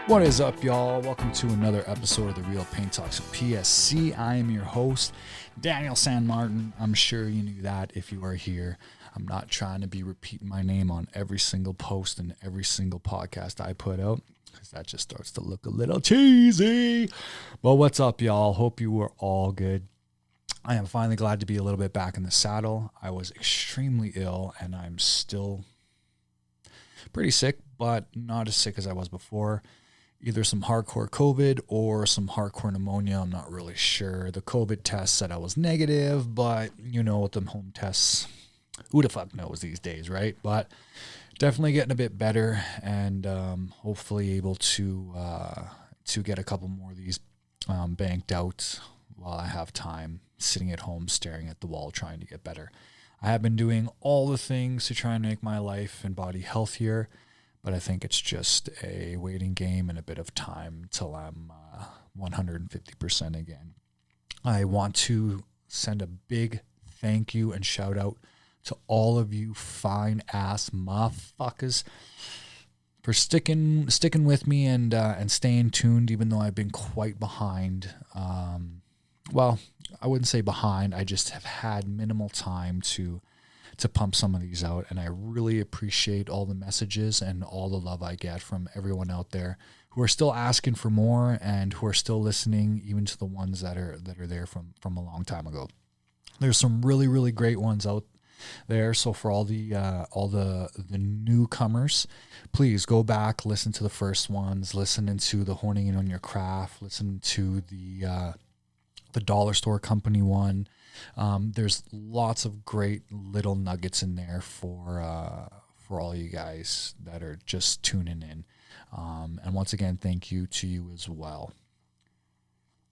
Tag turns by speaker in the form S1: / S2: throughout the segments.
S1: What is up, y'all? Welcome to another episode of the Real Paint Talks with PSC. I am your host, Daniel San Martin. I'm sure you knew that if you are here. I'm not trying to be repeating my name on every single post and every single podcast I put out, because that just starts to look a little cheesy. But what's up, y'all? Hope you are all good. I am finally glad to be a little bit back in the saddle. I was extremely ill, and I'm still pretty sick, but not as sick as I was before. Either some hardcore COVID or some hardcore pneumonia. I'm not really sure. The COVID test said I was negative, but you know, with them home tests, who the fuck knows these days, right? But definitely getting a bit better, and hopefully able to get a couple more of these banked out while I have time, sitting at home staring at the wall trying to get better. I have been doing all the things to try and make my life and body healthier, but I think it's just a waiting game and a bit of time till I'm 150% again. I want to send a big thank you and shout out to all of you fine ass motherfuckers for sticking with me and staying tuned, even though I've been quite behind. Well, I wouldn't say behind. I just have had minimal time to pump some of these out, and I really appreciate all the messages and all the love I get from everyone out there who are still asking for more and who are still listening, even to the ones that are there from a long time ago. There's some really, really great ones out there. So for all the newcomers, please go back, listen to the first ones, listen into the honing in on your craft, listen to the dollar store company one. There's lots of great little nuggets in there for all you guys that are just tuning in. And once again, thank you to you as well.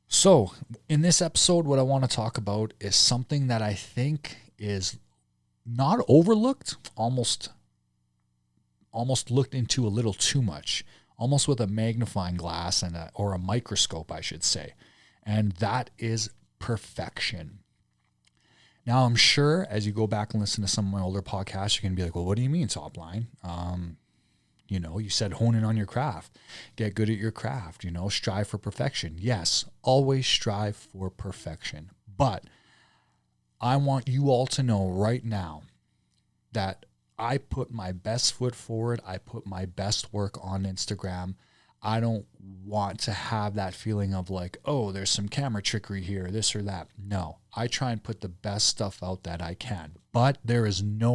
S1: So in this episode, what I want to talk about is something that I think is not overlooked, almost looked into a little too much, almost with a magnifying glass or a microscope, I should say. And that is perfection. Now, I'm sure as you go back and listen to some of my older podcasts, you're going to be like, well, what do you mean top line? You said hone in on your craft, get good at your craft, strive for perfection. Yes, always strive for perfection. But I want you all to know right now that I put my best foot forward. I put my best work on Instagram. I don't want to have that feeling of like, oh, there's some camera trickery here, this or that. No, I try and put the best stuff out that I can. But I'm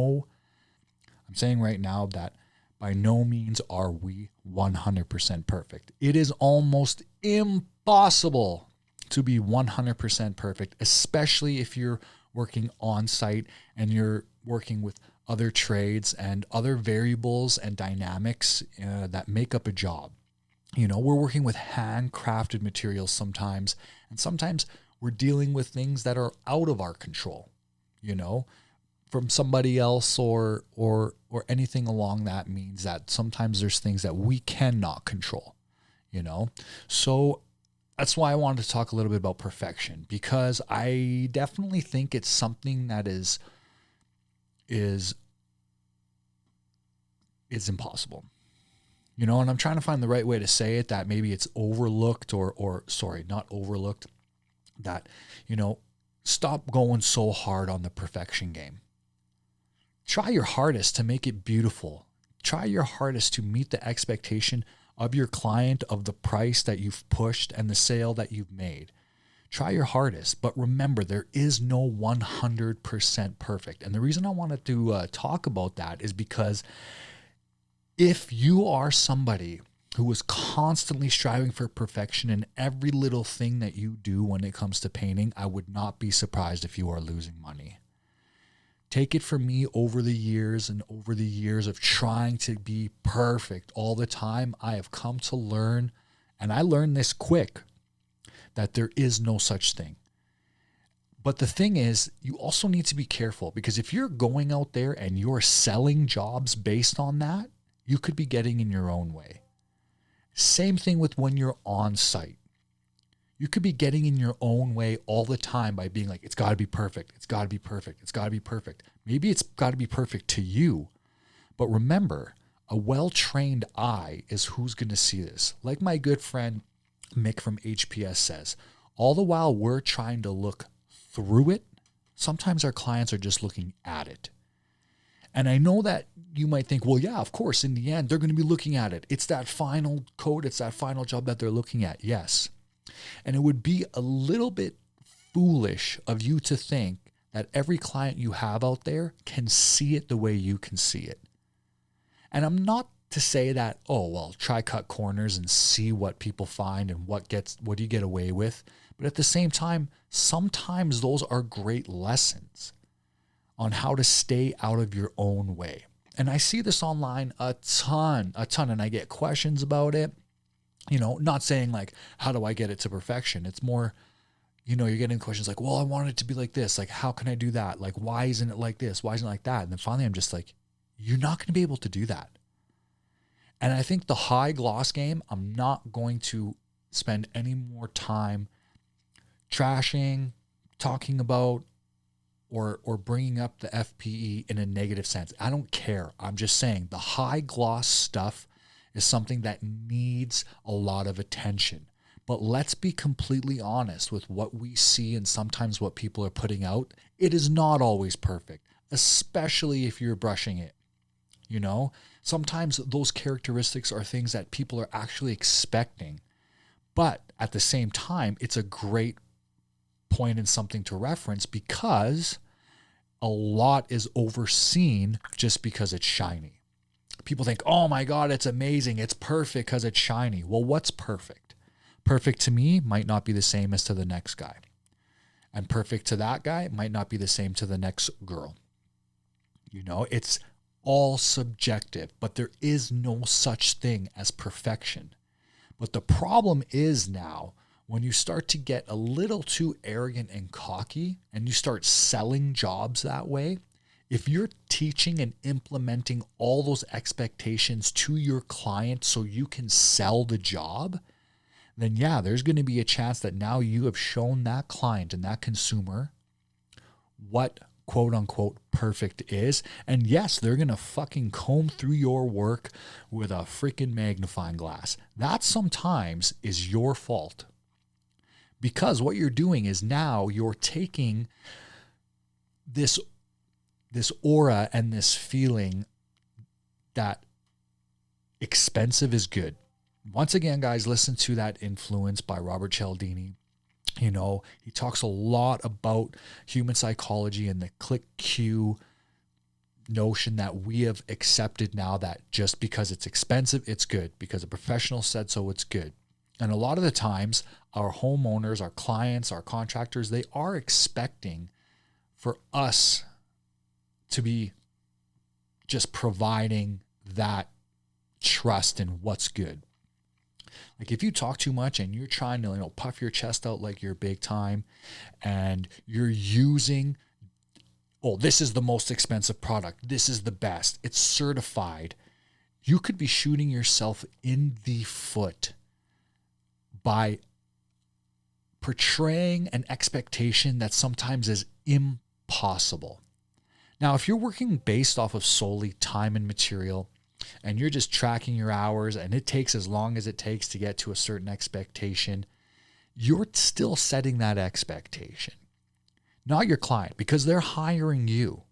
S1: saying right now that by no means are we 100% perfect. It is almost impossible to be 100% perfect, especially if you're working on site and you're working with other trades and other variables and dynamics that make up a job. We're working with handcrafted materials sometimes, and sometimes we're dealing with things that are out of our control, from somebody else or anything along that means that sometimes there's things that we cannot control, So that's why I wanted to talk a little bit about perfection, because I definitely think it's something that is impossible. And I'm trying to find the right way to say it, that maybe it's overlooked not overlooked, that, stop going so hard on the perfection game. Try your hardest to make it beautiful. Try your hardest to meet the expectation of your client, of the price that you've pushed and the sale that you've made. Try your hardest, but remember, there is no 100% perfect. And the reason I wanted to talk about that is because if you are somebody who is constantly striving for perfection in every little thing that you do when it comes to painting, I would not be surprised if you are losing money. Take it from me, over the years of trying to be perfect all the time, I have come to learn, and I learned this quick, that there is no such thing. But the thing is, you also need to be careful, because if you're going out there and you're selling jobs based on that, you could be getting in your own way. Same thing with when you're on site. You could be getting in your own way all the time by being like, it's got to be perfect. It's got to be perfect. It's got to be perfect. Maybe it's got to be perfect to you. But remember, A well-trained eye is who's going to see this. Like my good friend Mick from HPS says, all the while we're trying to look through it, sometimes our clients are just looking at it. And I know that you might think, well, yeah, of course, in the end, they're going to be looking at it. It's that final code, it's that final job that they're looking at. Yes. And it would be a little bit foolish of you to think that every client you have out there can see it the way you can see it. And I'm not to say that, oh, well, try cut corners and see what people find and what do you get away with. But at the same time, sometimes those are great lessons on how to stay out of your own way. And I see this online a ton, and I get questions about it. Not saying like, how do I get it to perfection? It's more, you're getting questions like, well, I want it to be like this. Like, how can I do that? Like, why isn't it like this? Why isn't it like that? And then finally, I'm just like, you're not going to be able to do that. And I think the high gloss game, I'm not going to spend any more time trashing, talking about, or bringing up the FPE in a negative sense. I don't care. I'm just saying the high gloss stuff is something that needs a lot of attention. But let's be completely honest with what we see and sometimes what people are putting out. It is not always perfect, especially if you're brushing it. Sometimes those characteristics are things that people are actually expecting. But at the same time, it's a great point and something to reference because a lot is overseen just because it's shiny. People think, oh my God, it's amazing. It's perfect because it's shiny. Well, what's perfect? Perfect to me might not be the same as to the next guy. And perfect to that guy might not be the same to the next girl. It's all subjective, but there is no such thing as perfection. But the problem is now when you start to get a little too arrogant and cocky and you start selling jobs that way, if you're teaching and implementing all those expectations to your client so you can sell the job, then yeah, there's going to be a chance that now you have shown that client and that consumer what quote unquote perfect is. And yes, they're going to fucking comb through your work with a freaking magnifying glass. That sometimes is your fault. Because what you're doing is now you're taking this aura and this feeling that expensive is good. Once again, guys, listen to that Influence by Robert Cialdini. He talks a lot about human psychology and the click cue notion that we have accepted now that just because it's expensive, it's good. Because a professional said so, it's good. And a lot of the times, our homeowners, our clients, our contractors, they are expecting for us to be just providing that trust in what's good. Like if you talk too much and you're trying to, puff your chest out like you're big time and you're using, oh, this is the most expensive product. This is the best. It's certified. You could be shooting yourself in the foot by portraying an expectation that sometimes is impossible. Now, if you're working based off of solely time and material, and you're just tracking your hours and it takes as long as it takes to get to a certain expectation, you're still setting that expectation, not your client, because they're hiring you.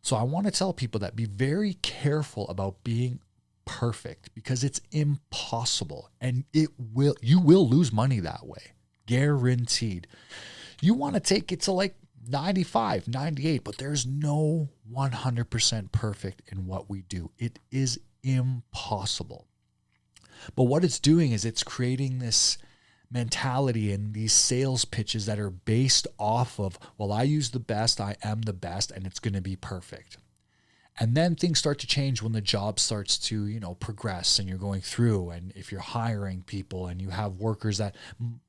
S1: So I want to tell people that be very careful about being perfect because it's impossible and you will lose money that way. Guaranteed. You want to take it to like 95, 98, but there's no 100% perfect in what we do. It is impossible. But what it's doing is it's creating this mentality and these sales pitches that are based off of, well, I use the best, I am the best, and it's going to be perfect. And then things start to change when the job starts to, progress and you're going through. And if you're hiring people and you have workers that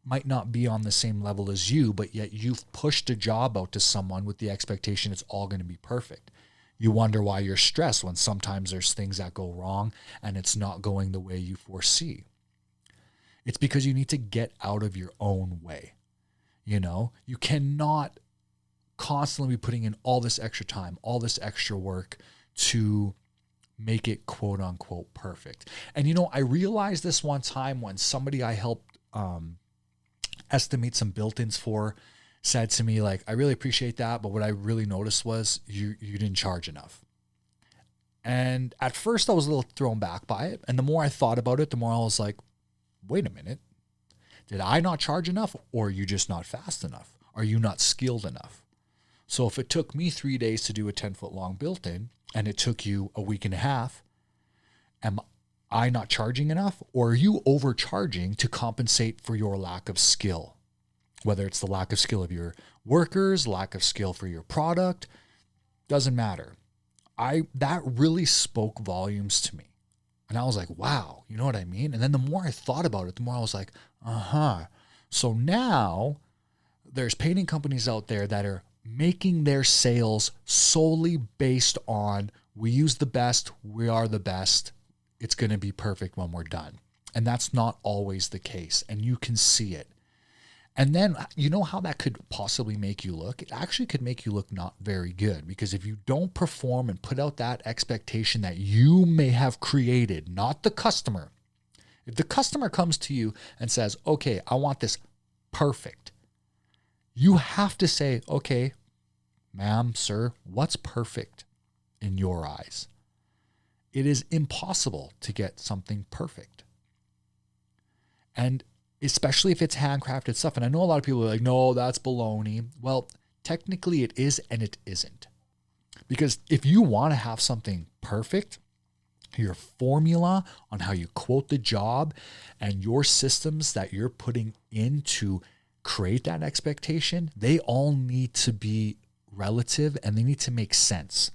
S1: might not be on the same level as you, but yet you've pushed a job out to someone with the expectation it's all going to be perfect. You wonder why you're stressed when sometimes there's things that go wrong and it's not going the way you foresee. It's because you need to get out of your own way. You cannot constantly be putting in all this extra time, all this extra work to make it quote unquote perfect. And you know, I realized this one time when somebody I helped estimate some built-ins for said to me, like, I really appreciate that, but what I really noticed was you didn't charge enough. And at first I was a little thrown back by it. And the more I thought about it, the more I was like, wait a minute. Did I not charge enough, or are you just not fast enough? Are you not skilled enough? So if it took me 3 days to do a 10-foot long built-in and it took you a week and a half, am I not charging enough, or are you overcharging to compensate for your lack of skill? Whether it's the lack of skill of your workers, lack of skill for your product, doesn't matter. That really spoke volumes to me. And I was like, wow, you know what I mean? And then the more I thought about it, the more I was like, So now there's painting companies out there that are making their sales solely based on, we use the best, we are the best, it's going to be perfect when we're done. And that's not always the case. And you can see it. And then, you know how that could possibly make you look? It actually could make you look not very good, because if you don't perform and put out that expectation that you may have created, not the customer. If the customer comes to you and says, okay, I want this perfect, you have to say, okay, ma'am, sir, what's perfect in your eyes? It is impossible to get something perfect. And especially if it's handcrafted stuff. And I know a lot of people are like, no, that's baloney. Well, technically it is and it isn't. Because if you want to have something perfect, your formula on how you quote the job and your systems that you're putting in to create that expectation, they all need to be relative and they need to make sense.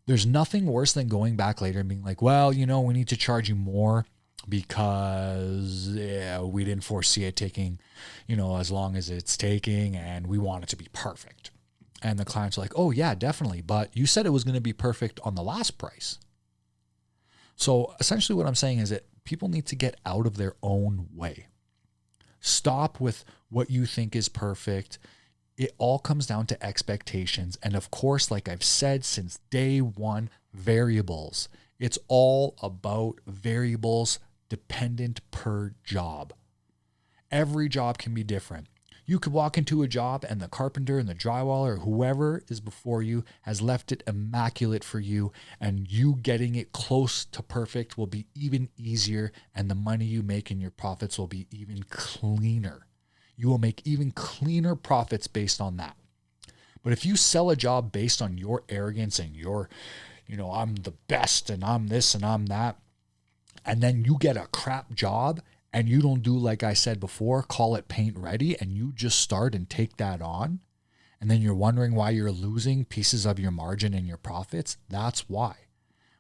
S1: There's nothing worse than going back later and being like, well, you know, we need to charge you more because we didn't foresee it taking, you know, as long as it's taking, and we want it to be perfect. And the client's like, oh yeah, definitely. But you said it was going to be perfect on the last price. So essentially what I'm saying is that people need to get out of their own way. Stop with what you think is perfect. It all comes down to expectations. And of course, like I've said since day one, variables. It's all about variables dependent per job. Every job can be different. You could walk into a job and the carpenter and the drywaller or whoever is before you has left it immaculate for you, and you getting it close to perfect will be even easier, and the money you make and your profits will be even cleaner. You will make even cleaner profits based on that. But if you sell a job based on your arrogance and your, you know, I'm the best and I'm this and I'm that, and then you get a crap job and you don't do, like I said before, call it paint ready, and you just start and take that on, and then you're wondering why you're losing pieces of your margin and your profits, that's why.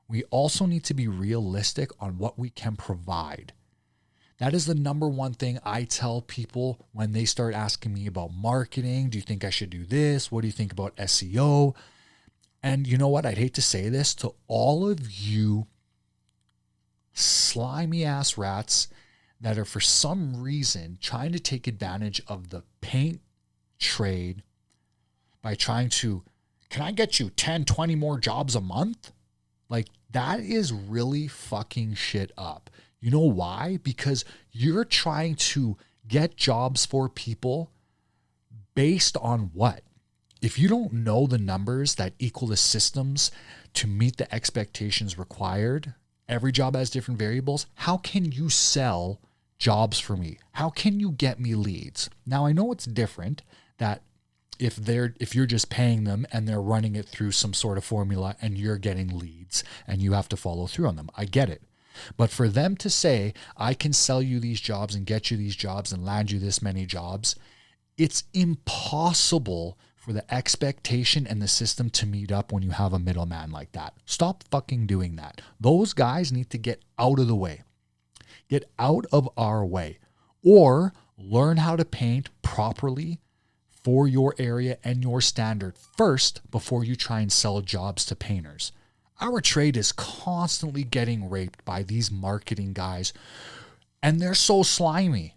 S1: We also need to be realistic on what we can provide. That is the number one thing I tell people when they start asking me about marketing. Do you think I should do this? What do you think about SEO? And you know what? I'd hate to say this to all of you slimy ass rats that are for some reason trying to take advantage of the paint trade by trying to, can I get you 10, 20 more jobs a month? Like, that is really fucking shit up. You know why? Because you're trying to get jobs for people based on what? If you don't know the numbers that equal the systems to meet the expectations required, every job has different variables. How can you sell jobs for me? How can you get me leads? Now, I know it's different that if you're just paying them and they're running it through some sort of formula and you're getting leads and you have to follow through on them. I get it. But for them to say, I can sell you these jobs and get you these jobs and land you this many jobs, it's impossible for the expectation and the system to meet up when you have a middleman like that. Stop fucking doing that. Those guys need to get out of the way. Get out of our way, or learn how to paint properly for your area and your standard first before you try and sell jobs to painters. Our trade is constantly getting raped by these marketing guys, and they're so slimy.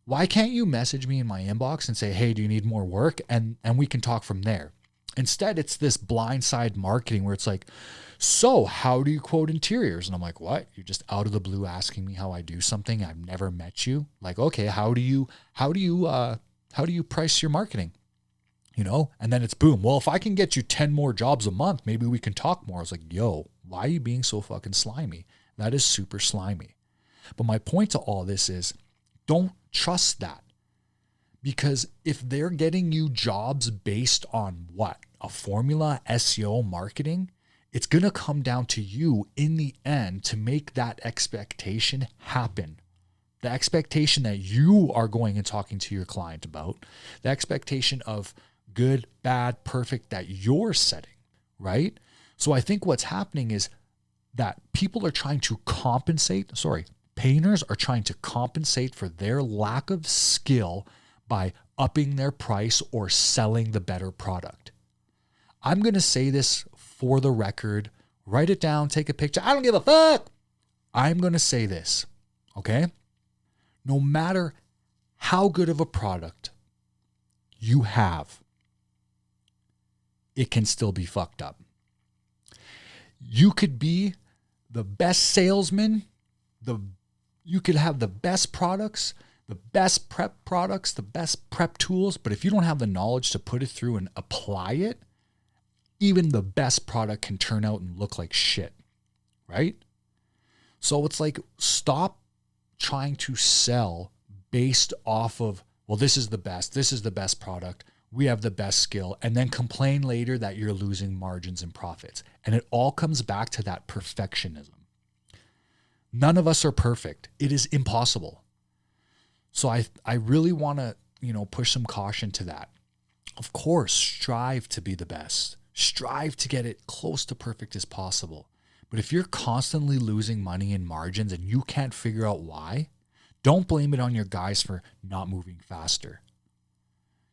S1: Why can't you message me in my inbox and say, hey, do you need more work? And we can talk from there. Instead, it's this blindside marketing where it's like, so how do you quote interiors? And I'm like, what? You're just out of the blue asking me how I do something. I've never met you. Like, okay, how do you price your marketing? You know? And then it's boom. Well, if I can get you 10 more jobs a month, maybe we can talk more. I was like, yo, why are you being so fucking slimy? That is super slimy. But my point to all this is, don't trust that. Because if they're getting you jobs based on what? A formula, SEO, marketing, it's going to come down to you in the end to make that expectation happen. The expectation that you are going and talking to your client about, the expectation of good, bad, perfect that you're setting, right? So I think what's happening is that people are trying to painters are trying to compensate for their lack of skill by upping their price or selling the better product. I'm going to say this for the record. Write it down, take a picture. I don't give a fuck. I'm going to say this, okay? No matter how good of a product you have, it can still be fucked up. You could be the best salesman, you could have the best products, the best prep products, the best prep tools, but if you don't have the knowledge to put it through and apply it, even the best product can turn out and look like shit, right? So it's like, stop trying to sell based off of, well, this is the best product, we have the best skill, and then complain later that you're losing margins and profits. And it all comes back to that perfectionism. None of us are perfect. It is impossible. So I really want to, push some caution to that. Of course, strive to be the best. Strive to get it close to perfect as possible. But if you're constantly losing money in margins and you can't figure out why, don't blame it on your guys for not moving faster.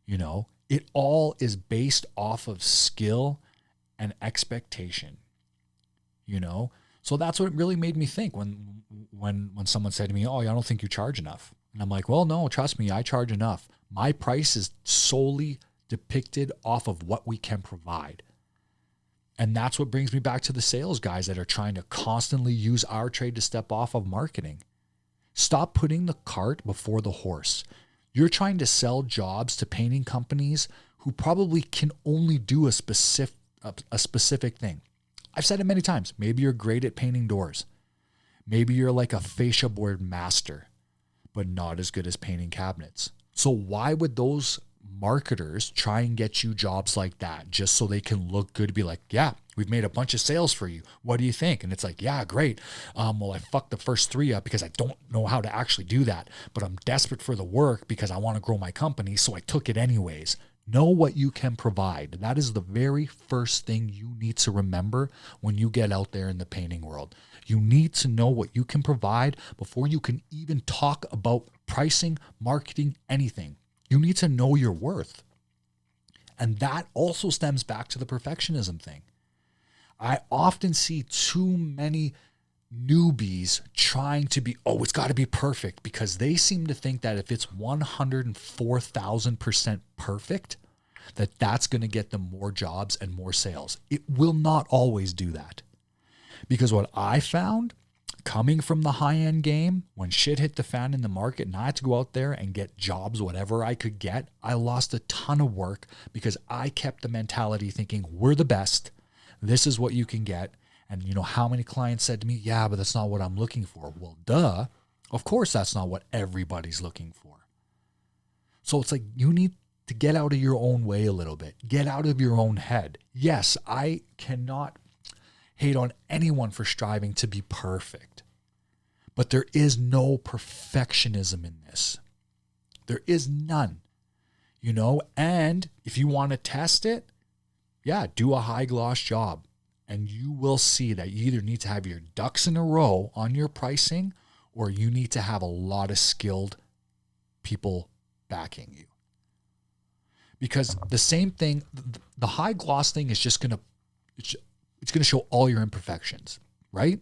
S1: It all is based off of skill and expectation. So that's what really made me think when someone said to me, oh, I don't think you charge enough. And I'm like, well, no, trust me, I charge enough. My price is solely depicted off of what we can provide. And that's what brings me back to the sales guys that are trying to constantly use our trade to step off of marketing. Stop putting the cart before the horse. You're trying to sell jobs to painting companies who probably can only do a specific thing. I've said it many times. Maybe you're great at painting doors. Maybe you're like a fascia board master, but not as good as painting cabinets. So why would those marketers try and get you jobs like that just so they can look good, to be like, yeah, we've made a bunch of sales for you. What do you think? And it's like, yeah, great. Well, I fucked the first 3 up because I don't know how to actually do that, but I'm desperate for the work because I want to grow my company. So I took it anyways. Know what you can provide. That is the very first thing you need to remember when you get out there in the painting world. You need to know what you can provide before you can even talk about pricing, marketing, anything. You need to know your worth. And that also stems back to the perfectionism thing. I often see too many newbies trying to be, it's got to be perfect, because they seem to think that if it's 104,000% perfect, that's going to get them more jobs and more sales. It will not always do that. Because what I found coming from the high-end game, when shit hit the fan in the market and I had to go out there and get jobs, whatever I could get, I lost a ton of work because I kept the mentality thinking, we're the best. This is what you can get. And how many clients said to me, yeah, but that's not what I'm looking for. Well, duh. Of course, that's not what everybody's looking for. So it's like, you need to get out of your own way a little bit. Get out of your own head. Yes, I cannot hate on anyone for striving to be perfect. But there is no perfectionism in this. There is none. And if you want to test it, yeah, do a high gloss job. And you will see that you either need to have your ducks in a row on your pricing, or you need to have a lot of skilled people backing you. Because the same thing, the high gloss thing is just it's going to show all your imperfections, right?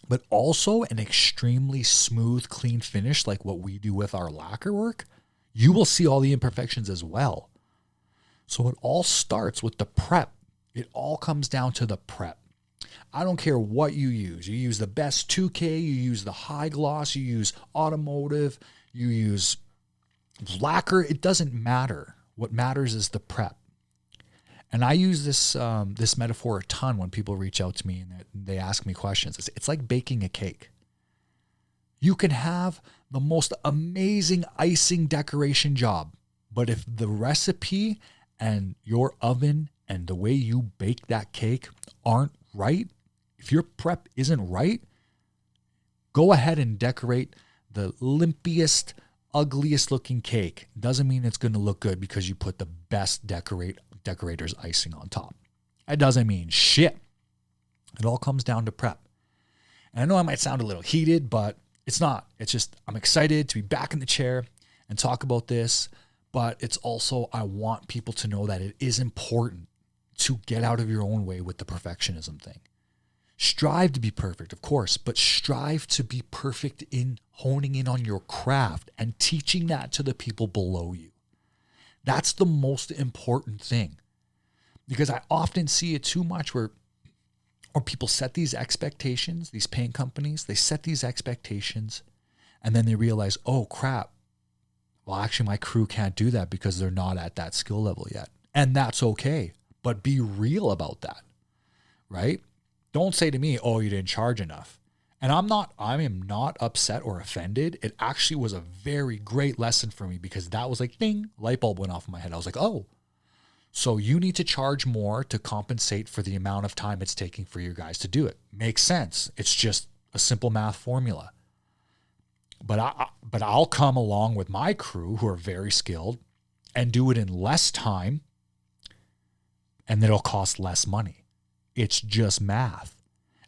S1: But also an extremely smooth, clean finish, like what we do with our lacquer work, you will see all the imperfections as well. So it all starts with the prep. It all comes down to the prep. I don't care what you use. You use the best 2K, you use the high gloss, you use automotive, you use lacquer. It doesn't matter. What matters is the prep. And I use this metaphor a ton when people reach out to me and they ask me questions. It's like baking a cake. You can have the most amazing icing decoration job, but if the recipe and your oven and the way you bake that cake aren't right, if your prep isn't right, go ahead and decorate the limpiest, ugliest looking cake. Doesn't mean it's going to look good because you put the best decorator's icing on top. That doesn't mean shit. It all comes down to prep. And I know I might sound a little heated, but it's not. It's just I'm excited to be back in the chair and talk about this, but it's also I want people to know that it is important to get out of your own way with the perfectionism thing. Strive to be perfect, of course, but strive to be perfect in honing in on your craft and teaching that to the people below you. That's the most important thing, because I often see it too much where people set these expectations, these paint companies, they set these expectations and then they realize, oh crap, well, actually my crew can't do that because they're not at that skill level yet. And that's okay, but be real about that, right? Don't say to me, oh, you didn't charge enough. And I am not upset or offended. It actually was a very great lesson for me because that was like, ding, light bulb went off in my head. I was like, oh, so you need to charge more to compensate for the amount of time it's taking for your guys to do it. Makes sense. It's just a simple math formula. But I'll come along with my crew who are very skilled and do it in less time, and it'll cost less money. It's just math.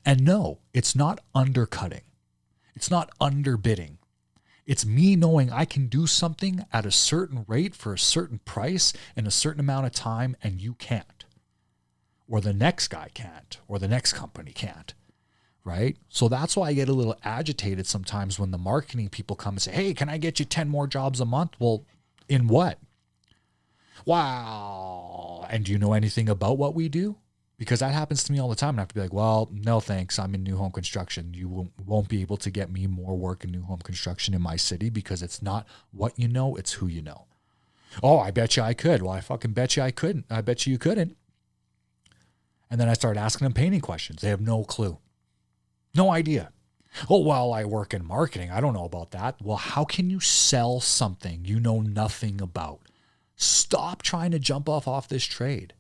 S1: And no, it's not undercutting. It's not underbidding. It's me knowing I can do something at a certain rate for a certain price in a certain amount of time, and you can't. Or the next guy can't, or the next company can't, right? So that's why I get a little agitated sometimes when the marketing people come and say, hey, can I get you 10 more jobs a month? Well, in what? Wow. And do you know anything about what we do? Because that happens to me all the time. And I have to be like, well, no, thanks. I'm in new home construction. You won't be able to get me more work in new home construction in my city because it's not what you know, it's who you know. Oh, I bet you I could. Well, I fucking bet you I couldn't. I bet you couldn't. And then I start asking them painting questions. They have no clue. No idea. Oh, well, I work in marketing. I don't know about that. Well, how can you sell something you know nothing about? Stop trying to jump off this trade.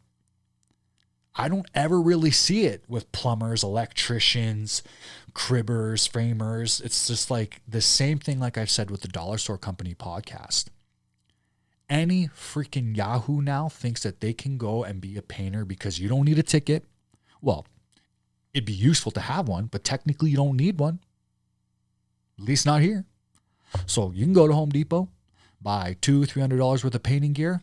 S1: I don't ever really see it with plumbers, electricians, cribbers, framers. It's just like the same thing like I've said with the Dollar Store Company podcast. Any freaking Yahoo now thinks that they can go and be a painter because you don't need a ticket. Well, it'd be useful to have one, but technically you don't need one. At least not here. So you can go to Home Depot, buy $200-$300 worth of painting gear,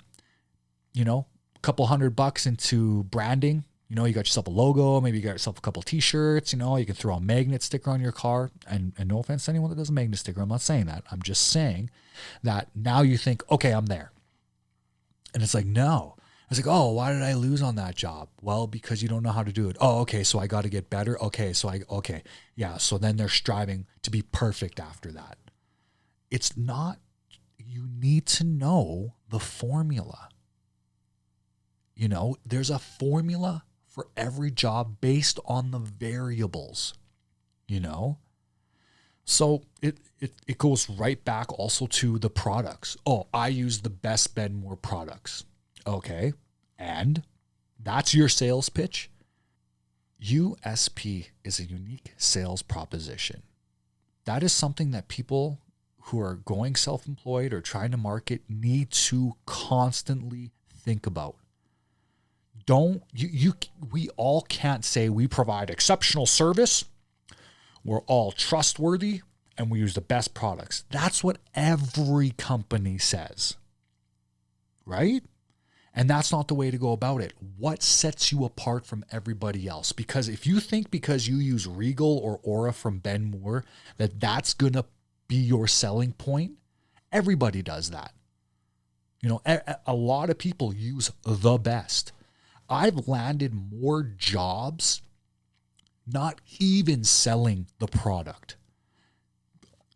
S1: couple $100 into branding. You got yourself a logo, maybe you got yourself a couple t-shirts, you can throw a magnet sticker on your car. And no offense to anyone that does a magnet sticker. I'm not saying that. I'm just saying that now you think, okay, I'm there. And it's like, no. I was like, oh, why did I lose on that job? Well, because you don't know how to do it. Oh, okay. So I got to get better. Okay. Yeah. So then they're striving to be perfect after that. It's not, you need to know the formula. There's a formula for every job based on the variables, So it goes right back also to the products. Oh, I use the best Benmore products. Okay. And that's your sales pitch. USP is a unique sales proposition. That is something that people who are going self-employed or trying to market need to constantly think about. We all can't say we provide exceptional service, we're all trustworthy, and we use the best products. That's what every company says, right? And that's not the way to go about it. What sets you apart from everybody else? Because if you think because you use Regal or Aura from Benmore that that's going to be your selling point, everybody does that. You know, a lot of people use the best. I've landed more jobs not even selling the product.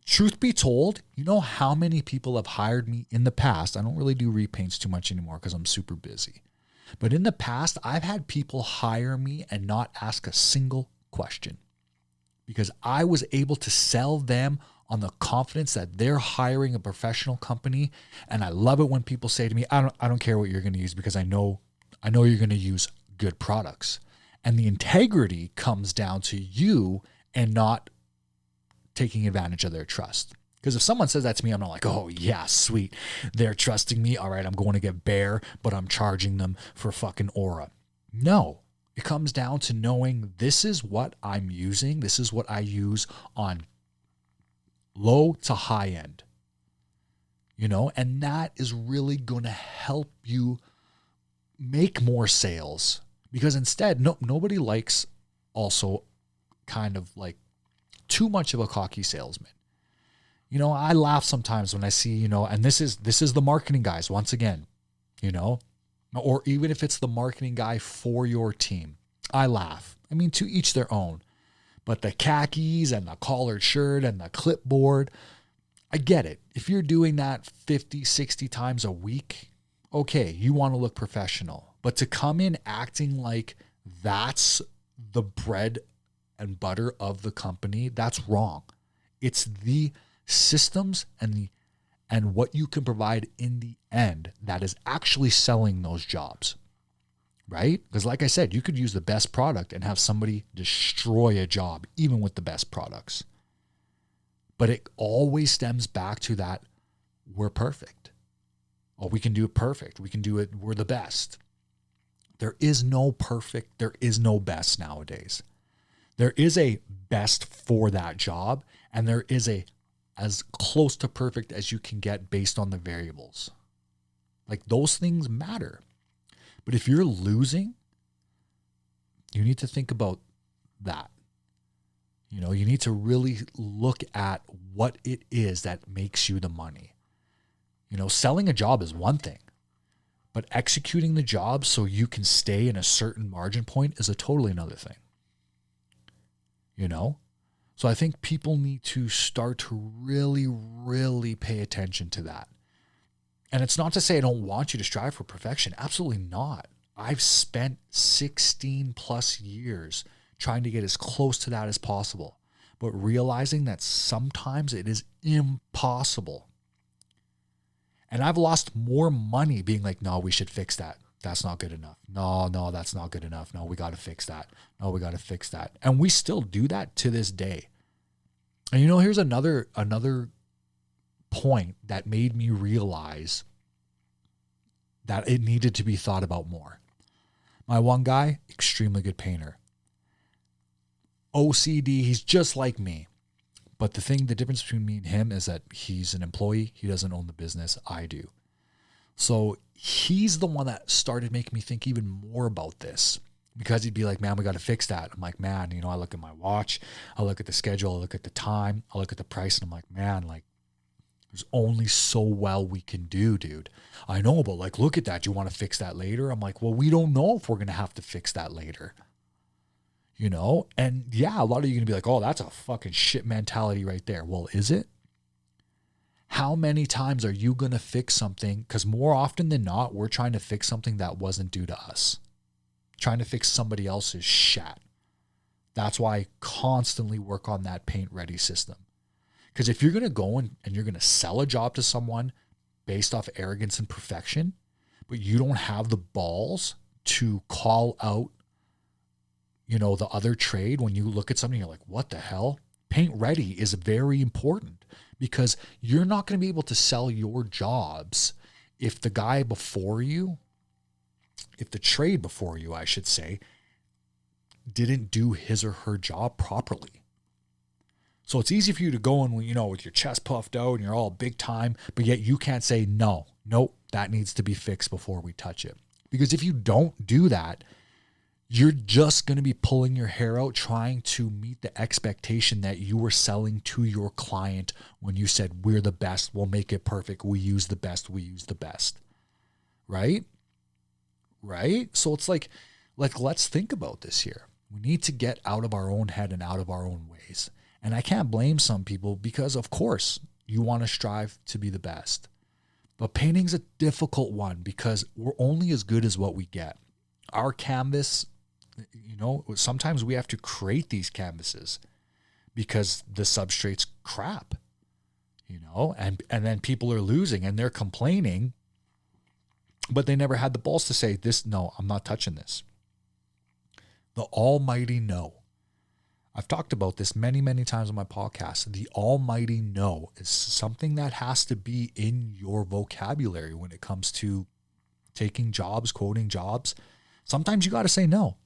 S1: Truth be told, you know how many people have hired me in the past? I don't really do repaints too much anymore because I'm super busy. But in the past, I've had people hire me and not ask a single question because I was able to sell them on the confidence that they're hiring a professional company. And I love it when people say to me, I don't care what you're going to use because I know you're going to use good products. And the integrity comes down to you and not taking advantage of their trust. Because if someone says that to me, I'm not like, oh yeah, sweet. They're trusting me. All right, I'm going to get bare, but I'm charging them for fucking aura. No, it comes down to knowing this is what I'm using. This is what I use on low to high end, you know, and that is really going to help you make more sales because instead, nobody likes also kind of like too much of a cocky salesman. You know, I laugh sometimes when I see, you know, and this is the marketing guys once again, you know, or even if it's the marketing guy for your team, I laugh. I mean, to each their own, but the khakis and the collared shirt and the clipboard, I get it. If you're doing that 50, 60 times a week, okay, you want to look professional, but to come in acting like that's the bread and butter of the company, that's wrong. It's the systems and what you can provide in the end that is actually selling those jobs, right? Because like I said, you could use the best product and have somebody destroy a job, even with the best products. But it always stems back to that we're perfect. Oh, we can do it perfect. We can do it. We're the best. There is no perfect. There is no best nowadays. There is a best for that job, and there is a as close to perfect as you can get based on the variables. Like those things matter. But if you're losing, you need to think about that. You know, you need to really look at what it is that makes you the money. You know, selling a job is one thing, but executing the job so you can stay in a certain margin point is a totally another thing. You know? So I think people need to start to really, really pay attention to that. And it's not to say I don't want you to strive for perfection. Absolutely not. I've spent 16 plus years trying to get as close to that as possible, but realizing that sometimes it is impossible. And I've lost more money being like, no, we should fix that. That's not good enough. No, that's not good enough. No, we got to fix that. No, we got to fix that. And we still do that to this day. And you know, here's another point that made me realize that it needed to be thought about more. My one guy, extremely good painter. OCD, he's just like me. But the difference between me and him is that he's an employee. He doesn't own the business. I do. So he's the one that started making me think even more about this because he'd be like, man, we got to fix that. I'm like, man, you know, I look at my watch, I look at the schedule, I look at the time, I look at the price, and I'm like, man, like there's only so well we can do, dude. I know, but like, look at that. Do you want to fix that later? I'm like, well, we don't know if we're going to have to fix that later. You know? And yeah, a lot of you are going to be like, oh, that's a fucking shit mentality right there. Well, is it? How many times are you going to fix something? Because more often than not, we're trying to fix something that wasn't due to us. Trying to fix somebody else's shat. That's why I constantly work on that paint ready system. Because if you're going to go and you're going to sell a job to someone based off arrogance and perfection, but you don't have the balls to call out, you know, the other trade, when you look at something, you're like, what the hell? Paint ready is very important because you're not going to be able to sell your jobs if the guy before you, if the trade before you, I should say, didn't do his or her job properly. So it's easy for you to go in, you know, with your chest puffed out and you're all big time, but yet you can't say, nope, that needs to be fixed before we touch it. Because if you don't do that, you're just going to be pulling your hair out trying to meet the expectation that you were selling to your client when you said, we're the best, we'll make it perfect, we use the best. right? Right? So it's like let's think about this here. We need to get out of our own head and out of our own ways. And I can't blame some people because, of course, you want to strive to be the best. But painting's a difficult one because we're only as good as what we get. Our canvas, sometimes we have to create these canvases because the substrate's crap, and then people are losing and they're complaining, but they never had the balls to say this. No, I'm not touching this. The almighty no. I've talked about this many, many times on my podcast. The almighty no is something that has to be in your vocabulary when it comes to taking jobs, quoting jobs. Sometimes you got to say no,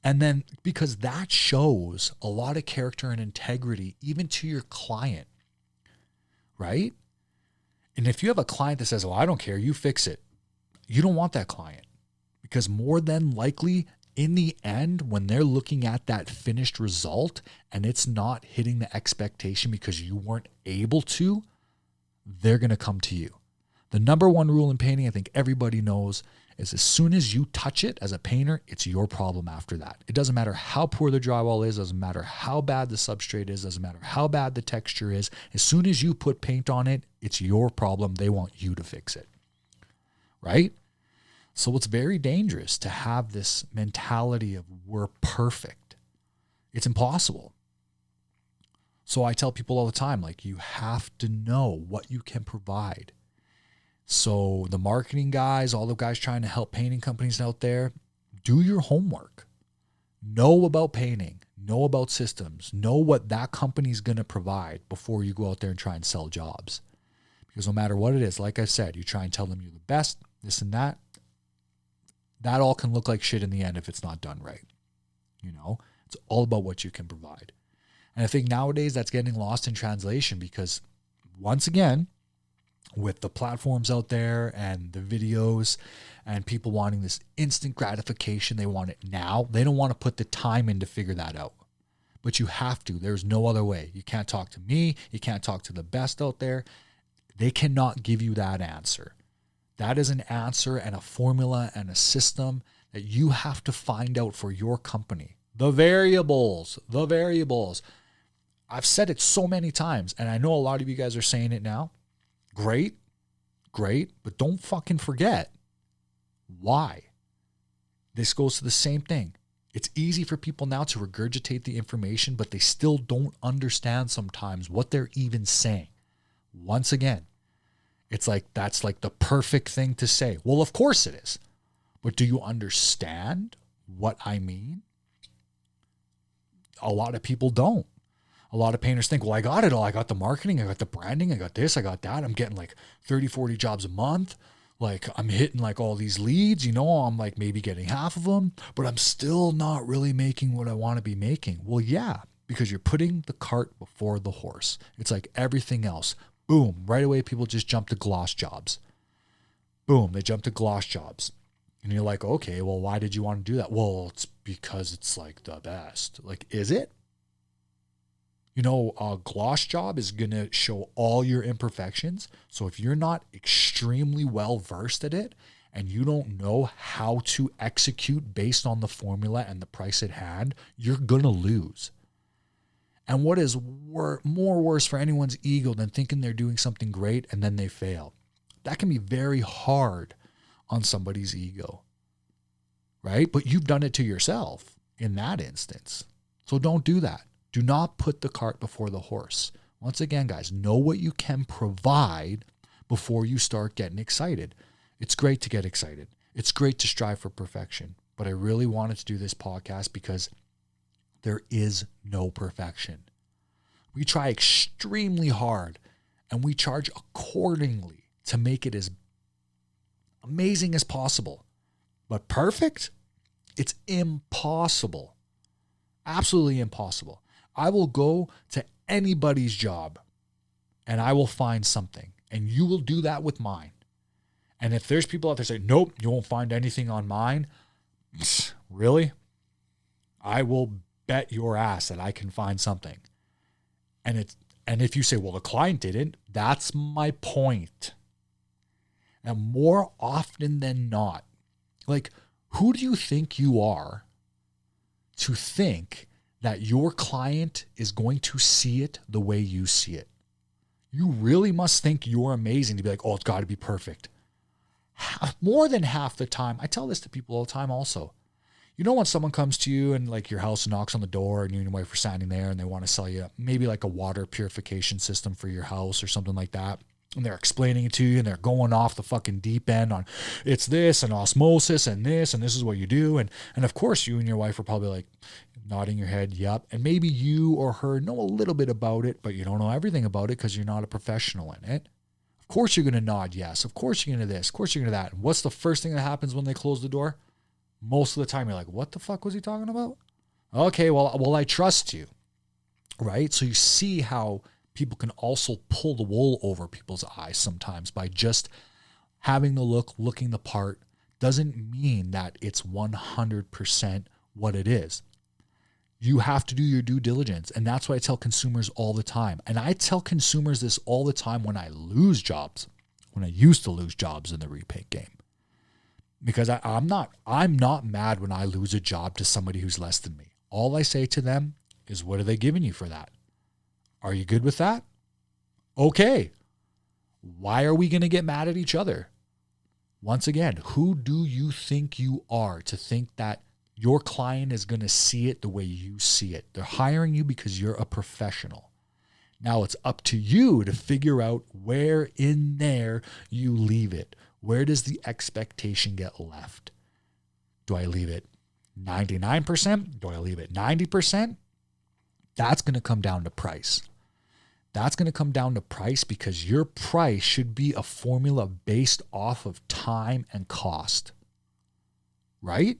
S1: and then because that shows a lot of character and integrity, even to your client, right? And if you have a client that says, well, I don't care, you fix it. You don't want that client because more than likely in the end, when they're looking at that finished result and it's not hitting the expectation because you weren't able to, they're going to come to you. The number one rule in painting, I think everybody knows, is as soon as you touch it as a painter, it's your problem after that. It doesn't matter how poor the drywall is, doesn't matter how bad the substrate is, doesn't matter how bad the texture is. As soon as you put paint on it, it's your problem. They want you to fix it, right? So it's very dangerous to have this mentality of we're perfect. It's impossible. So I tell people all the time, you have to know what you can provide. So the marketing guys, all the guys trying to help painting companies out there, do your homework. Know about painting. Know about systems. Know what that company's going to provide before you go out there and try and sell jobs. Because no matter what it is, like I said, you try and tell them you're the best, this and that. That all can look like shit in the end if it's not done right. It's all about what you can provide. And I think nowadays that's getting lost in translation because once again, with the platforms out there and the videos and people wanting this instant gratification, they want it now. They don't want to put the time in to figure that out. But you have to. There's no other way. You can't talk to me. You can't talk to the best out there. They cannot give you that answer. That is an answer and a formula and a system that you have to find out for your company. The variables. I've said it so many times, and I know a lot of you guys are saying it now. Great, but don't fucking forget why. This goes to the same thing. It's easy for people now to regurgitate the information, but they still don't understand sometimes what they're even saying. Once again, it's that's the perfect thing to say. Well, of course it is. But do you understand what I mean? A lot of people don't. A lot of painters think, well, I got it all. I got the marketing, I got the branding, I got this, I got that. I'm getting 30, 40 jobs a month. I'm hitting all these leads, I'm maybe getting half of them, but I'm still not really making what I want to be making. Well, yeah, because you're putting the cart before the horse. It's like everything else. Boom, right away people just jump to gloss jobs. Boom, they jump to gloss jobs. And you're like, okay, well, why did you want to do that? Well, it's because it's the best. Is it? A gloss job is going to show all your imperfections. So if you're not extremely well versed at it and you don't know how to execute based on the formula and the price at hand, you're going to lose. And what is more worse for anyone's ego than thinking they're doing something great and then they fail? That can be very hard on somebody's ego, right? But you've done it to yourself in that instance. So don't do that. Do not put the cart before the horse. Once again, guys, know what you can provide before you start getting excited. It's great to get excited. It's great to strive for perfection. But I really wanted to do this podcast because there is no perfection. We try extremely hard and we charge accordingly to make it as amazing as possible. But perfect? It's impossible. Absolutely impossible. I will go to anybody's job and I will find something. And you will do that with mine. And if there's people out there saying, nope, you won't find anything on mine. Really? I will bet your ass that I can find something. And if you say, well, the client didn't, that's my point. And more often than not, like, who do you think you are to think that your client is going to see it the way you see it? You really must think you're amazing to be like, oh, it's got to be perfect. More than half the time, I tell this to people all the time also. You know when someone comes to you and like your house knocks on the door and you and your wife are standing there and they want to sell you maybe like a water purification system for your house or something like that. And they're explaining it to you and they're going off the fucking deep end on it's this and osmosis and this is what you do. And of course you and your wife are probably like nodding your head, yep. And maybe you or her know a little bit about it, but you don't know everything about it because you're not a professional in it. Of course you're going to nod yes. Of course you're going to this. Of course you're going to that. And what's the first thing that happens when they close the door? Most of the time you're like, what the fuck was he talking about? Okay, well, I trust you, right? So you see how people can also pull the wool over people's eyes sometimes by just having the look, looking the part, doesn't mean that it's 100% what it is. You have to do your due diligence. And that's what I tell consumers all the time. And I tell consumers this all the time when I lose jobs, when I used to lose jobs in the repaint game. Because I'm not mad when I lose a job to somebody who's less than me. All I say to them is, what are they giving you for that? Are you good with that? Okay. Why are we going to get mad at each other? Once again, who do you think you are to think that your client is going to see it the way you see it? They're hiring you because you're a professional. Now it's up to you to figure out where in there you leave it. Where does the expectation get left? Do I leave it 99%? Do I leave it 90%? That's going to come down to price. That's going to come down to price because your price should be a formula based off of time and cost, right?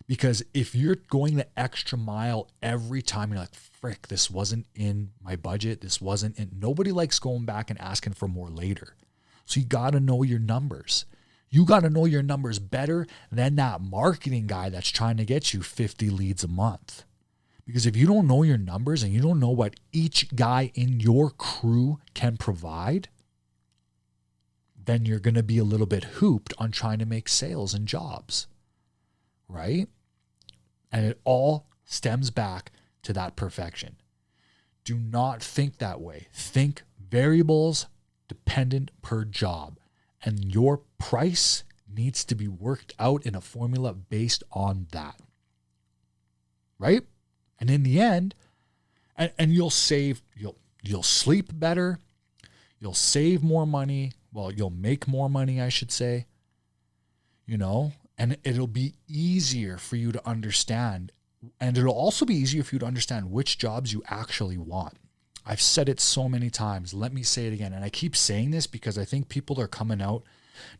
S1: Because if you're going the extra mile every time, you're like, frick, this wasn't in my budget. This wasn't in. Nobody likes going back and asking for more later. So you got to know your numbers. You got to know your numbers better than that marketing guy that's trying to get you 50 leads a month. Because if you don't know your numbers and you don't know what each guy in your crew can provide, then you're going to be a little bit hooped on trying to make sales and jobs, right? And it all stems back to that perfection. Do not think that way. Think variables dependent per job, and your price needs to be worked out in a formula based on that, right? And in the end, and you'll save, you'll sleep better, you'll save more money, well, you'll make more money, I should say, and it'll be easier for you to understand, and it'll also be easier for you to understand which jobs you actually want. I've said it so many times. Let me say it again. And I keep saying this because I think people are coming out.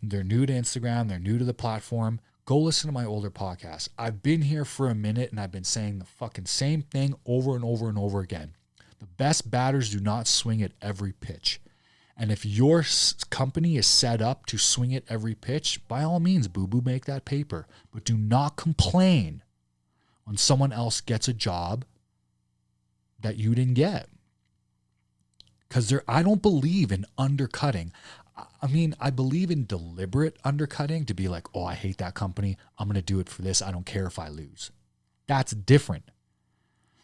S1: They're new to Instagram. They're new to the platform. Go listen to my older podcasts. I've been here for a minute and I've been saying the fucking same thing over and over and over again. The best batters do not swing at every pitch. And if your company is set up to swing at every pitch, by all means, boo-boo, make that paper. But do not complain when someone else gets a job that you didn't get. Because I don't believe in undercutting. I mean, I believe in deliberate undercutting to be like, oh, I hate that company. I'm going to do it for this. I don't care if I lose. That's different.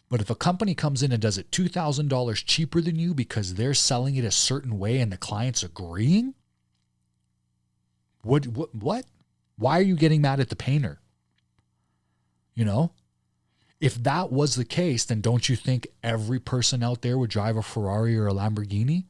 S1: But if a company comes in and does it $2,000 cheaper than you because they're selling it a certain way and the client's agreeing, what? Why are you getting mad at the painter? If that was the case, then don't you think every person out there would drive a Ferrari or a Lamborghini?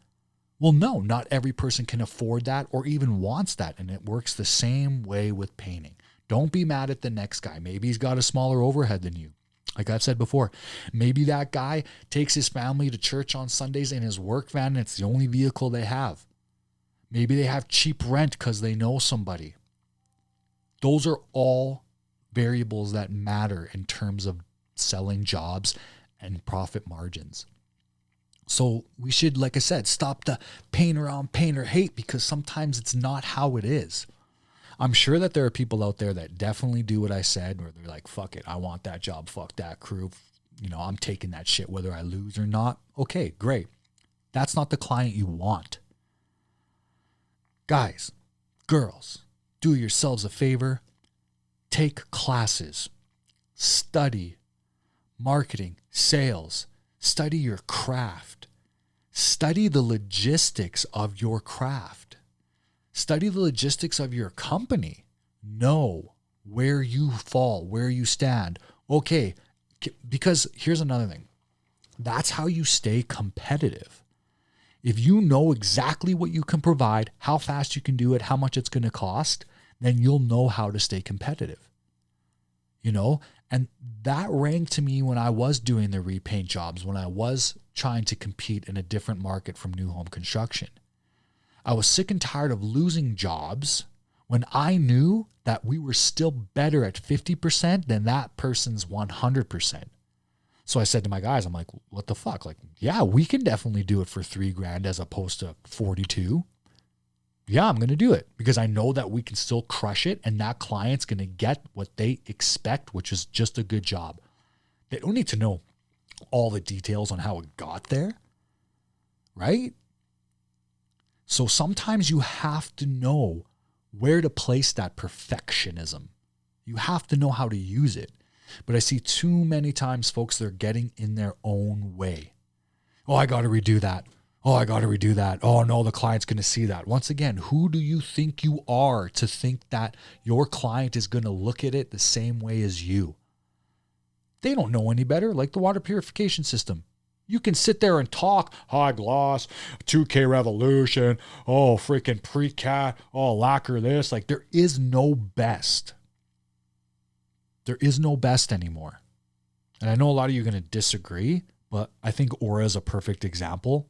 S1: Well, no, not every person can afford that or even wants that. And it works the same way with painting. Don't be mad at the next guy. Maybe he's got a smaller overhead than you. Like I've said before, maybe that guy takes his family to church on Sundays in his work van and it's the only vehicle they have. Maybe they have cheap rent because they know somebody. Those are all variables that matter in terms of selling jobs and profit margins. So we should, like I said, stop the painter on painter hate because sometimes it's not how it is. I'm sure that there are people out there that definitely do what I said, where they're like, fuck it, I want that job, fuck that crew. I'm taking that shit whether I lose or not. Okay, great. That's not the client you want. Guys, Girls, do yourselves a favor. Take classes. Study marketing, sales. Study your craft. Study the logistics of your craft. Study the logistics of your company. Know where you fall, where you stand. Okay, because here's another thing. That's how you stay competitive. If you know exactly what you can provide, how fast you can do it, how much it's going to cost, then you'll know how to stay competitive. You know, and that rang to me when I was doing the repaint jobs, when I was trying to compete in a different market from new home construction. I was sick and tired of losing jobs when I knew that we were still better at 50% than that person's 100%. So I said to my guys, I'm like, what the fuck? Like, yeah, we can definitely do it for $3,000 as opposed to 42. Yeah, I'm going to do it because I know that we can still crush it and that client's going to get what they expect, which is just a good job. They don't need to know all the details on how it got there, right? So sometimes you have to know where to place that perfectionism. You have to know how to use it. But I see too many times folks, they're getting in their own way. Oh, I got to redo that. Oh, I got to redo that. Oh, no, the client's going to see that. Once again, who do you think you are to think that your client is going to look at it the same way as you? They don't know any better, like the water purification system. You can sit there and talk, high gloss, 2K revolution, oh, freaking pre-cat, oh, lacquer this. Like, there is no best. There is no best anymore. And I know a lot of you are going to disagree, but I think Aura is a perfect example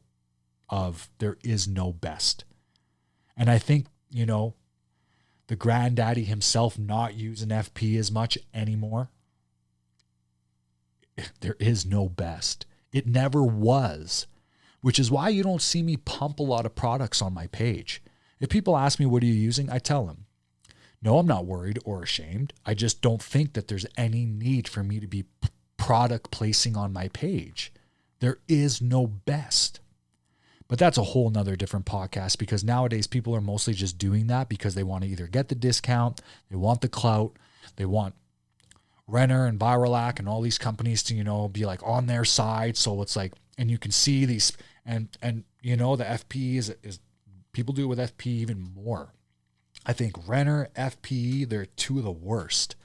S1: of there is no best. And I think, you know, the granddaddy himself not using FP as much anymore, there is no best. It never was, which is why you don't see me pump a lot of products on my page. If people ask me, what are you using? I tell them, no, I'm not worried or ashamed. I just don't think that there's any need for me to be product placing on my page. There is no best. But that's a whole nother different podcast because nowadays people are mostly just doing that because they want to either get the discount, they want the clout, they want Renner and Viralac and all these companies to, you know, be like on their side. So it's like, and you can see these, and you know, the FP is people do it with FP even more. I think Renner, FP, they're two of the worst.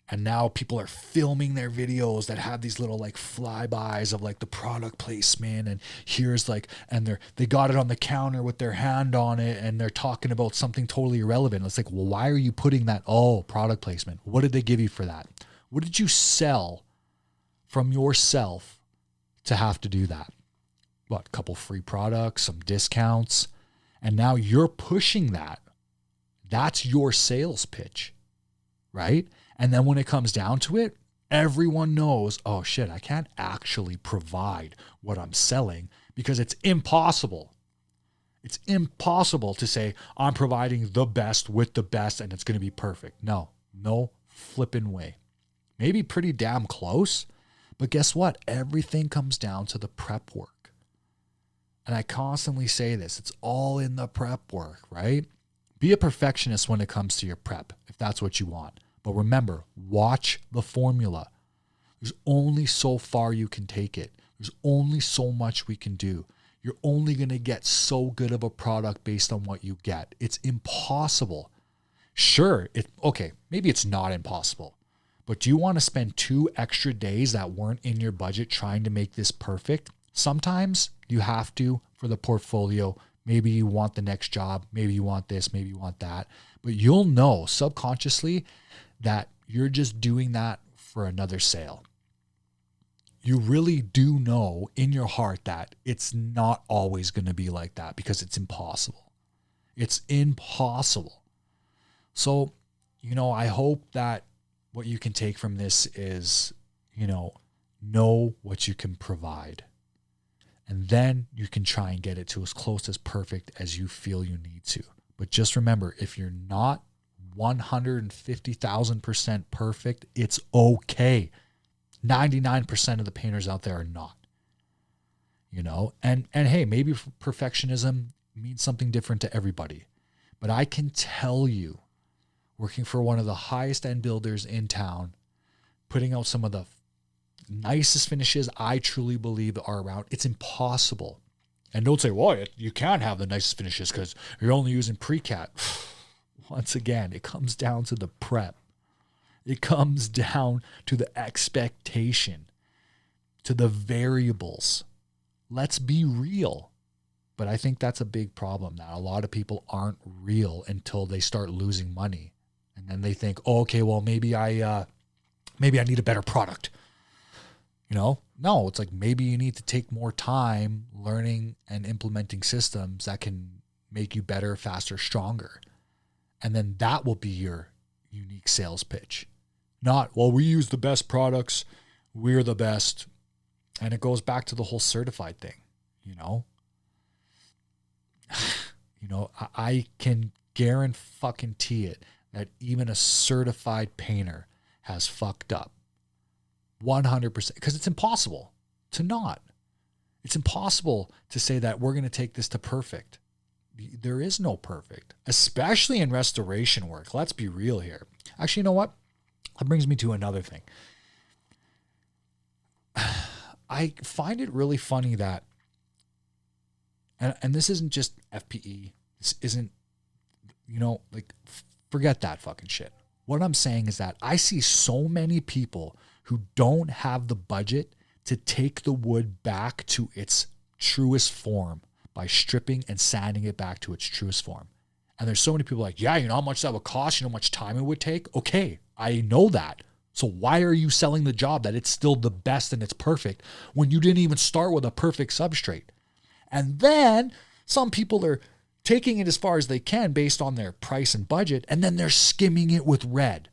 S1: And now people are filming their videos that have these little like flybys of like the product placement. And here's like, and they got it on the counter with their hand on it. And they're talking about something totally irrelevant. It's like, well, why are you putting that? Oh, product placement. What did they give you for that? What did you sell from yourself to have to do that? What, a couple free products, some discounts. And now you're pushing that. That's your sales pitch, right? And then when it comes down to it, everyone knows, oh shit, I can't actually provide what I'm selling because it's impossible. It's impossible to say I'm providing the best with the best and it's going to be perfect. No flipping way. Maybe pretty damn close, but guess what? Everything comes down to the prep work. And I constantly say this, it's all in the prep work, right? Be a perfectionist when it comes to your prep, if that's what you want. But remember, watch the formula. There's only so far you can take it. There's only so much we can do. You're only going to get so good of a product based on what you get. It's impossible. Sure, maybe it's not impossible. But do you want to spend 2 extra days that weren't in your budget trying to make this perfect? Sometimes you have to for the portfolio. Maybe you want the next job. Maybe you want this. Maybe you want that. But you'll know subconsciously that you're just doing that for another sale. You really do know in your heart that it's not always going to be like that because it's impossible. It's impossible. So, you know, I hope that what you can take from this is, you know what you can provide. And then you can try and get it to as close as perfect as you feel you need to. But just remember, if you're not 150,000% perfect, it's okay. 99% of the painters out there are not. You know, and hey, maybe perfectionism means something different to everybody. But I can tell you, working for one of the highest end builders in town, putting out some of the nicest finishes I truly believe are around, it's impossible. And don't say, well, you can't have the nicest finishes because you're only using pre-cat. Once again, it comes down to the prep. It comes down to the expectation, to the variables. Let's be real. But I think that's a big problem, that a lot of people aren't real until they start losing money. And then they think, oh, okay, well, maybe I need a better product. No, it's like maybe you need to take more time learning and implementing systems that can make you better, faster, stronger. And then that will be your unique sales pitch. Not, well, we use the best products, we're the best. And it goes back to the whole certified thing, I can guarantee it that even a certified painter has fucked up. 100%, because it's impossible to not. It's impossible to say that we're going to take this to perfect. There is no perfect, especially in restoration work. Let's be real here. Actually, you know what? That brings me to another thing. I find it really funny that, and this isn't just FPE. This isn't, forget that fucking shit. What I'm saying is that I see so many people who don't have the budget to take the wood back to its truest form by stripping and sanding it back to its truest form. And there's so many people like, yeah, you know how much that would cost? You know how much time it would take? Okay, I know that. So why are you selling the job that it's still the best and it's perfect when you didn't even start with a perfect substrate? And then some people are taking it as far as they can based on their price and budget, and then they're skimming it with red.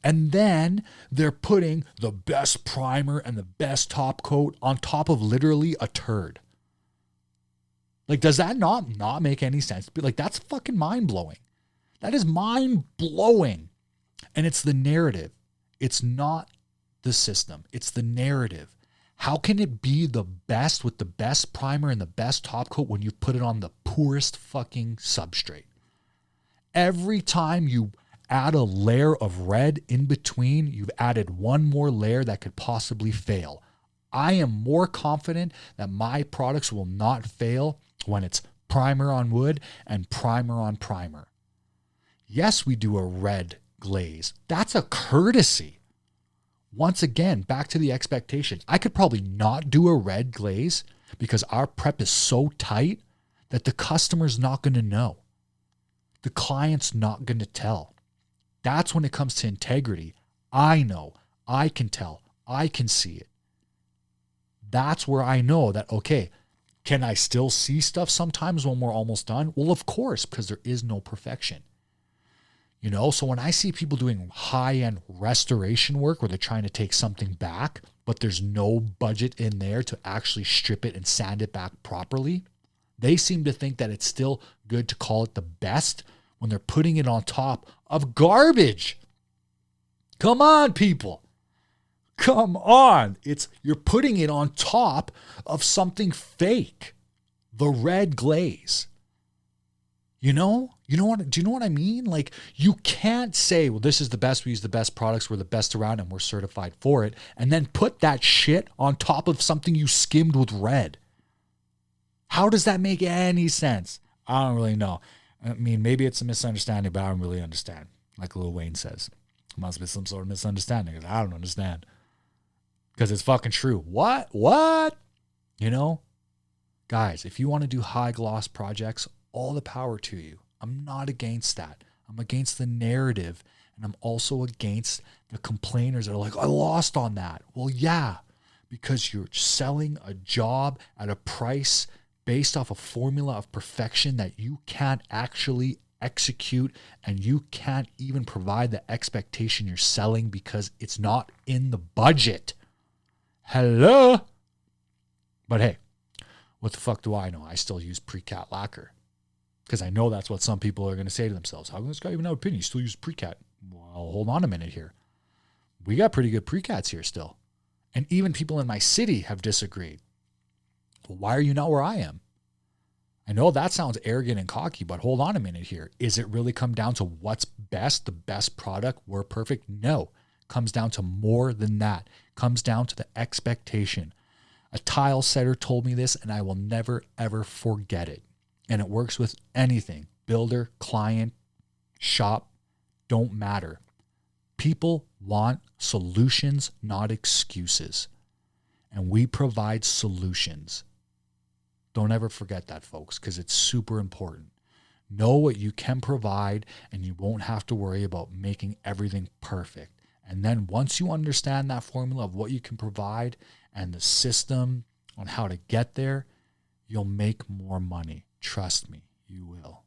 S1: And then they're putting the best primer and the best top coat on top of literally a turd. Like, does that not make any sense? Like, that's fucking mind-blowing. That is mind-blowing. And it's the narrative. It's not the system. It's the narrative. How can it be the best with the best primer and the best top coat when you put it on the poorest fucking substrate? Every time you add a layer of red in between, you've added one more layer that could possibly fail. I am more confident that my products will not fail when it's primer on wood and primer on primer. Yes, we do a red glaze. That's a courtesy. Once again, back to the expectation. I could probably not do a red glaze because our prep is so tight that the customer's not going to know. The client's not going to tell. That's when it comes to integrity. I know, I can tell, I can see it. That's where I know that, okay, can I still see stuff sometimes when we're almost done? Well, of course, because there is no perfection. So when I see people doing high-end restoration work where they're trying to take something back, but there's no budget in there to actually strip it and sand it back properly, they seem to think that it's still good to call it the best when they're putting it on top of garbage. Come on, people. Come on. You're putting it on top of something fake. The red glaze. Do you know what I mean? Like, you can't say, well, this is the best, we use the best products, we're the best around, and we're certified for it, and then put that shit on top of something you skimmed with red. How does that make any sense? I don't really know. I mean, maybe it's a misunderstanding, but I don't really understand. Like Lil Wayne says, it must be some sort of misunderstanding because I don't understand. Because it's fucking true. What? Guys, if you want to do high gloss projects, all the power to you. I'm not against that. I'm against the narrative, and I'm also against the complainers that are like, I lost on that. Well, yeah, because you're selling a job at a price based off a formula of perfection that you can't actually execute, and you can't even provide the expectation you're selling because it's not in the budget. Hello? But hey, what the fuck do I know? I still use pre-cat lacquer. Because I know that's what some people are going to say to themselves. How can this guy even have an opinion? You still use pre-cat. Well, hold on a minute here. We got pretty good pre-cats here still. And even people in my city have disagreed. Well, why are you not where I am? I know that sounds arrogant and cocky, but hold on a minute here. Is it really come down to what's best, the best product? We're perfect? No. Comes down to more than that. Comes down to the expectation. A tile setter told me this, and I will never, ever forget it. And it works with anything. Builder, client, shop, don't matter. People want solutions, not excuses. And we provide solutions. Don't ever forget that, folks, because it's super important. Know what you can provide, and you won't have to worry about making everything perfect. And then once you understand that formula of what you can provide and the system on how to get there, you'll make more money. Trust me, you will.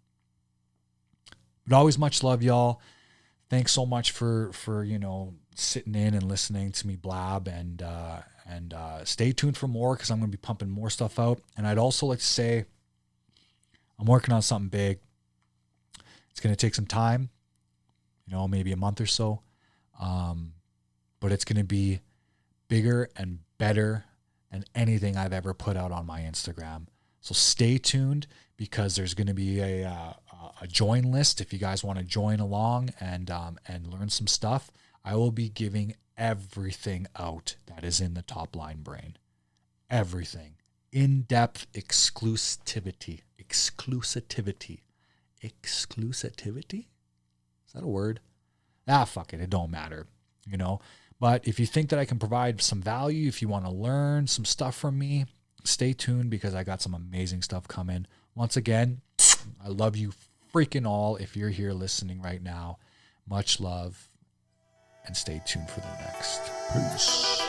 S1: But always much love, y'all. Thanks so much for sitting in and listening to me blab, and stay tuned for more, because I'm going to be pumping more stuff out. And I'd also like to say I'm working on something big. It's going to take some time, maybe a month or so. But it's going to be bigger and better than anything I've ever put out on my Instagram. So stay tuned, because there's going to be a join list if you guys want to join along and learn some stuff. I will be giving everything out that is in the Top Line Brain. Everything. In-depth exclusivity. Exclusivity. Is that a word? Fuck it. It don't matter, But if you think that I can provide some value, if you want to learn some stuff from me, stay tuned, because I got some amazing stuff coming. Once again, I love you freaking all. If you're here listening right now, much love, and stay tuned for the next. Peace.